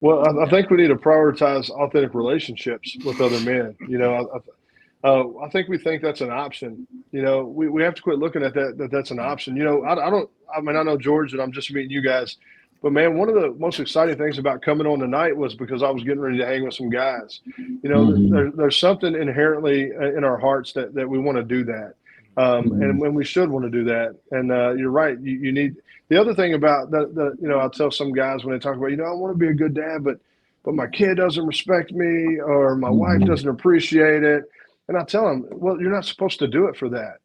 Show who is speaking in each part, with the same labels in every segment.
Speaker 1: Well, I
Speaker 2: Yeah.
Speaker 1: think we need to prioritize authentic relationships with other men. I think we think that's an option. We have to quit looking at that's an
Speaker 2: Yeah.
Speaker 1: option. I don't. I mean, I know George, and I'm just meeting you guys, but man, one of the most exciting things about coming on tonight was because I was getting ready to hang with some guys.
Speaker 3: Hmm.
Speaker 1: There's something inherently in our hearts that we want to do that, and
Speaker 3: Hmm.
Speaker 1: when we should want to do that. And you're right. You need the other thing about that. I'll tell some guys when they talk about, I want to be a good dad, but my kid doesn't respect me or my wife
Speaker 3: Hmm.
Speaker 1: doesn't appreciate it. And I tell them, well, you're not supposed to do it for that.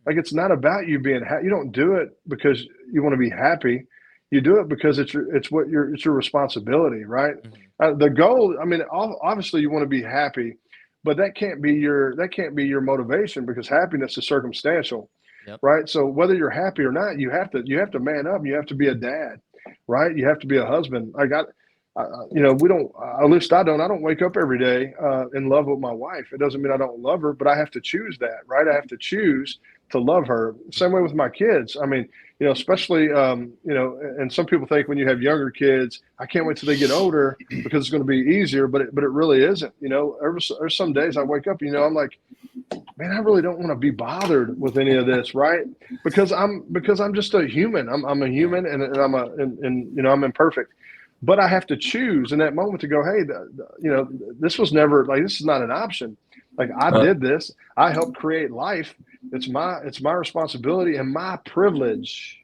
Speaker 1: Like, it's not about you being happy. You don't do it because you want to be happy. You do it because it's your responsibility, right?
Speaker 2: Hmm.
Speaker 1: The goal, I mean, obviously you want to be happy, but that can't be your motivation, because happiness is circumstantial,
Speaker 2: Yep.
Speaker 1: right? So whether you're happy or not, you have to man up. You have to be a dad, right? You have to be a husband. We don't. At least I don't. I don't wake up every day in love with my wife. It doesn't mean I don't love her, but I have to choose that, right? I have to choose to love her. Same way with my kids. I mean, especially and some people think when you have younger kids, I can't wait till they get older because it's going to be easier, but it really isn't. There's some days I wake up, I'm like, man, I really don't want to be bothered with any of this, right? Because I'm just a human. I'm a
Speaker 2: Yeah.
Speaker 1: human, and I'm imperfect. But I have to choose in that moment to go, hey, this was never, like, this is not an option. Like, I
Speaker 3: Uh,
Speaker 1: did this. I helped create life. It's my responsibility and my privilege,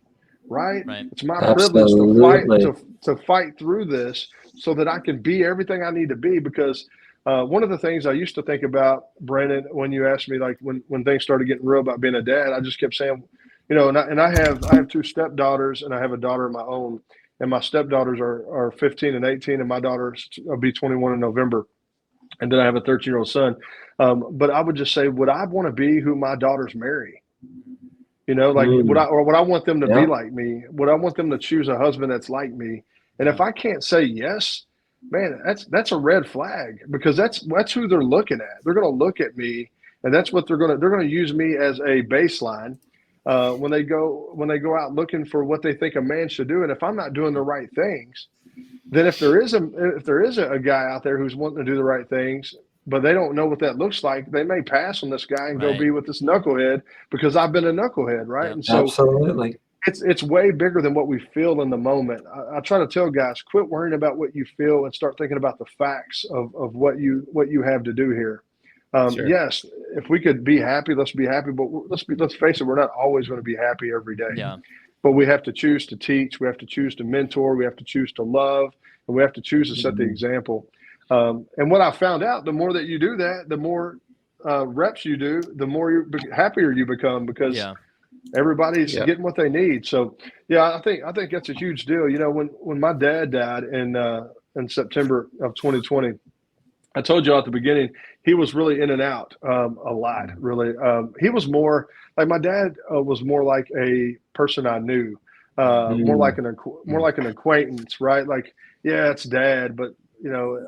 Speaker 1: right?
Speaker 2: Right.
Speaker 1: It's my privilege to fight
Speaker 3: Absolutely.
Speaker 1: to fight through this so that I can be everything I need to be. Because one of the things I used to think about, Brandon, when you asked me, like, when things started getting real about being a dad, I just kept saying, and I have two stepdaughters and I have a daughter of my own, and my stepdaughters are 15 and 18, and my daughter will be 21 in November, and then I have a 13-year-old son. But I would just say, would I want to be who my daughters marry? Like,
Speaker 3: Mm.
Speaker 1: would I want them to be
Speaker 3: Yeah.
Speaker 1: like me? Would I want them to choose a husband that's like me? And if
Speaker 2: Yeah.
Speaker 1: I can't say yes, man, that's a red flag, because that's who they're looking at. They're going to look at me, and that's what they're going to use me as a baseline when they go out looking for what they think a man should do. And if I'm not doing the right things, then if there is a guy out there who's wanting to do the right things, but they don't know what that looks like, they may pass on this guy and go
Speaker 2: Right.
Speaker 1: be with this knucklehead because I've been a knucklehead, right?
Speaker 2: Yep.
Speaker 1: And so
Speaker 3: Absolutely.
Speaker 1: it's way bigger than what we feel in the moment. I try to tell guys, quit worrying about what you feel and start thinking about the facts of what you have to do here.
Speaker 3: Sure.
Speaker 1: Yes, if we could be happy, let's be happy. But let's face it, we're not always going to be happy every day.
Speaker 2: Yeah.
Speaker 1: But we have to choose to teach. We have to choose to mentor. We have to choose to love, and we have to choose to set the
Speaker 3: Mhm.
Speaker 1: example. And what I found out, the more that you do that, the more reps you do, the more happier you become, because
Speaker 2: Yeah.
Speaker 1: everybody's
Speaker 3: Yep.
Speaker 1: getting what they need. So, yeah, I think that's a huge deal. When my dad died in September of 2020, I told you at the beginning, he was really in and out a lot. Really, he was more like my dad was more like a person I knew, more like
Speaker 3: Mm. Mm.
Speaker 1: an acquaintance, right? Like, yeah, it's dad, but you know,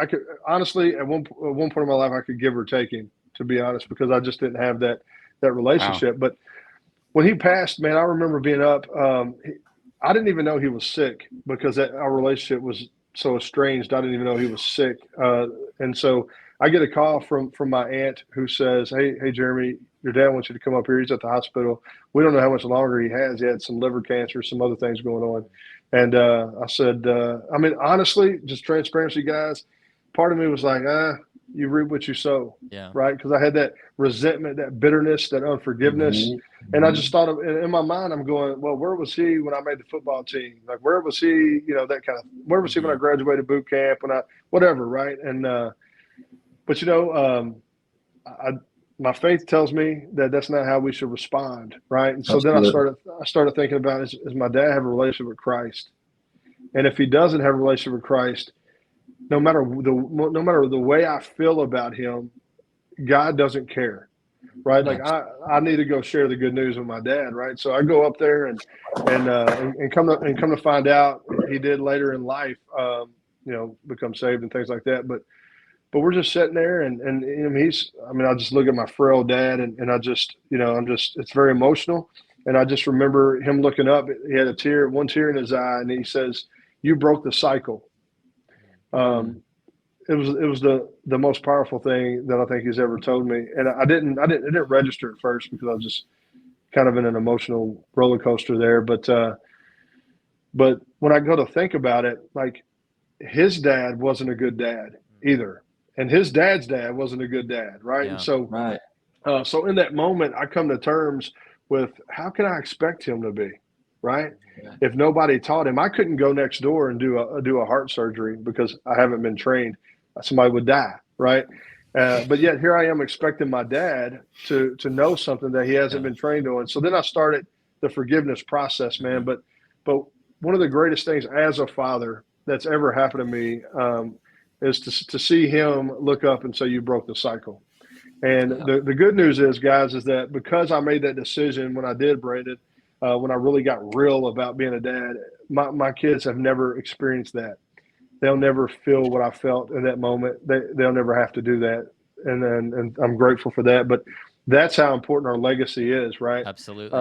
Speaker 1: I could honestly at one point in my life I could give or take him, to be honest, because I just didn't have that
Speaker 3: Wow.
Speaker 1: relationship. But when he passed, man, I remember being up. I didn't even know he was sick, because our relationship was so estranged. I didn't even know he was sick, and so I get a call from my aunt who says, "Hey, Jeremy, your dad wants you to come up here. He's at the hospital. We don't know how much longer he has. He had some liver cancer, some other things going on." And I said, I mean, honestly, just transparency, guys. Part of me was like, you reap what you sow,
Speaker 2: Yeah.
Speaker 1: right? Because I had that resentment, that bitterness, that unforgiveness.
Speaker 3: Mhm.
Speaker 1: And I
Speaker 3: Mhm.
Speaker 1: just thought in my mind, I'm going, well, where was he when I made the football team? Like, where was he, that kind of, where was he when I
Speaker 2: Hmm.
Speaker 1: graduated boot camp, whatever, right? And, but I, my faith tells me that that's not how we should respond, right? And so then I
Speaker 3: Absolutely.
Speaker 1: started, I started thinking about, is my dad have a relationship with Christ? And if he doesn't have a relationship with Christ, no matter the way I feel about him, God doesn't care, right? Like,
Speaker 2: Yeah.
Speaker 1: I need to go share the good news with my dad, right? So I go up there and come to find out, he did later in life, become saved and things like that. But we're just sitting there, and I just look at my frail dad, and I just, it's very emotional. And I just remember him looking up. He had one tear in his eye, and he says, "You broke the cycle." It was the most powerful thing that I think he's ever told me. And it didn't register at first because I was just kind of in an emotional roller coaster there. But when I go to think about it, like his dad wasn't a good dad either. And his dad's dad wasn't a good dad. Right.
Speaker 2: Yeah.
Speaker 1: And so, so in that moment, I come to terms with how can I expect him to be? Right.
Speaker 3: Yeah.
Speaker 1: If nobody taught him, I couldn't go next door and do a heart surgery because I haven't been trained. Somebody would die. Right. But yet here I am expecting my dad to know something that he hasn't been trained on. So then I started the forgiveness process, man. But one of the greatest things as a father that's ever happened to me is to see him look up and say, you broke the cycle. And the good news is, guys, is that because I made that decision when I did, Brandon, when I really got real about being a dad, my kids have never experienced that. They'll never feel what I felt in that moment. They'll never have to do that. And I'm grateful for that. But that's how important our legacy is, right?
Speaker 2: Absolutely.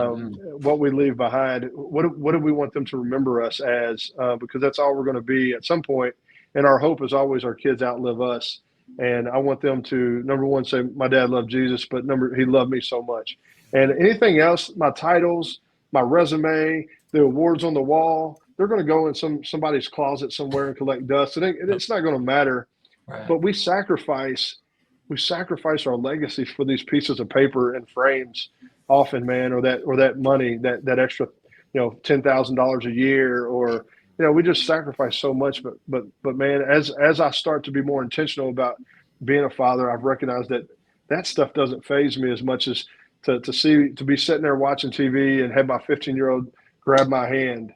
Speaker 1: What we leave behind, what do we want them to remember us as? Because that's all we're going to be at some point. And our hope is always our kids outlive us. And I want them to, number one, say, my dad loved Jesus, but he loved me so much. And anything else, my titles, my resume, the awards on the wall, they're going to go in somebody's closet somewhere and collect dust. It's not going to matter.
Speaker 3: Right.
Speaker 1: But we sacrifice our legacy for these pieces of paper and frames often, man, or that money, that extra, $10,000 a year, or we just sacrifice so much. But man, as I start to be more intentional about being a father, I've recognized that stuff doesn't faze me as much as to be sitting there watching TV and have my 15-year-old grab my hand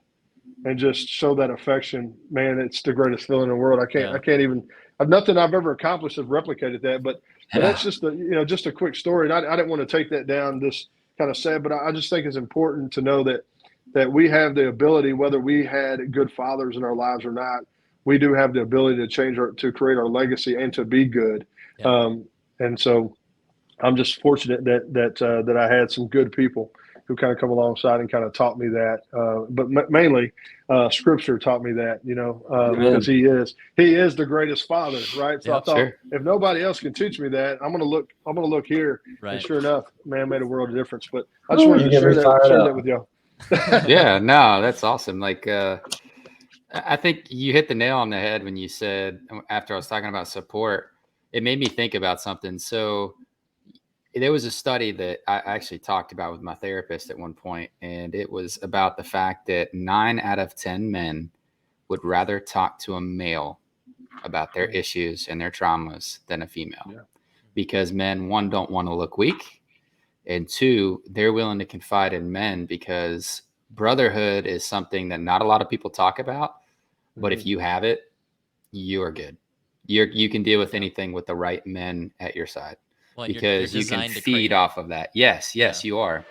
Speaker 1: and just show that affection. Man, it's the greatest feeling in the world. I can't even. Nothing I've ever accomplished has replicated that. But that's just just a quick story. And I didn't want to take that down this kind of sad, but I just think it's important to know that we have the ability, whether we had good fathers in our lives or not, we do have the ability to create our legacy and to be good.
Speaker 2: Yeah.
Speaker 1: And so I'm just fortunate that I had some good people who kind of come alongside and kind of taught me that. But mainly, Scripture taught me that, because He is the greatest Father, right? So I thought, if nobody else can teach me that, I'm gonna look here.
Speaker 2: Right.
Speaker 1: And sure enough, man, made a world of difference. But I just wanted to share that with y'all.
Speaker 4: Yeah, no, that's awesome. Like, I think you hit the nail on the head when you said, after I was talking about support, it made me think about something. So there was a study that I actually talked about with my therapist at one point, and it was about the fact that 9 out of 10 men would rather talk to a male about their issues and their traumas than a female. Because men, one, don't want to look weak, and two, they're willing to confide in men because brotherhood is something that not a lot of people talk about, but if you have it, you are good. You can deal with anything with the right men at your side. Because you can feed off of that. Yes, you are.